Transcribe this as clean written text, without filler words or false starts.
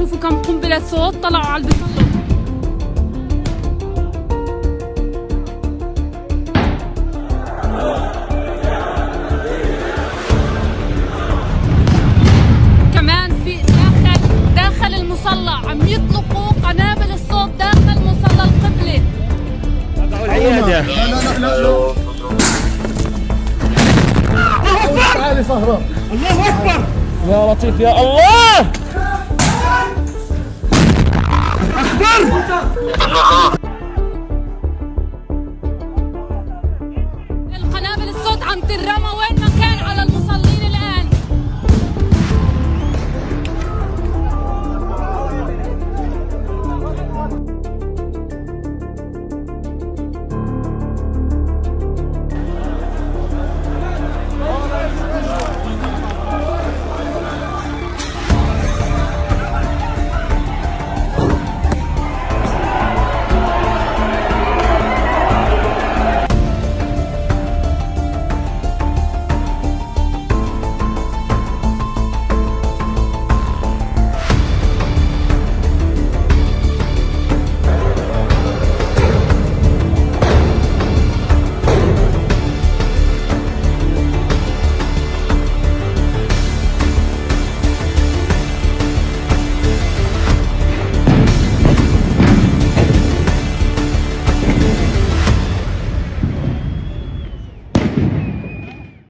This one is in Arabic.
شوفوا كم قنبلة صوت طلعوا على البيت. كمان في داخل المصلى عم يطلقوا قنابل الصوت داخل مصلى القبلة. لا لا لا لا تعالي سهرة. الله أكبر يا لطيف يا الله أكبر. القنابل الصوت عم ترمى وين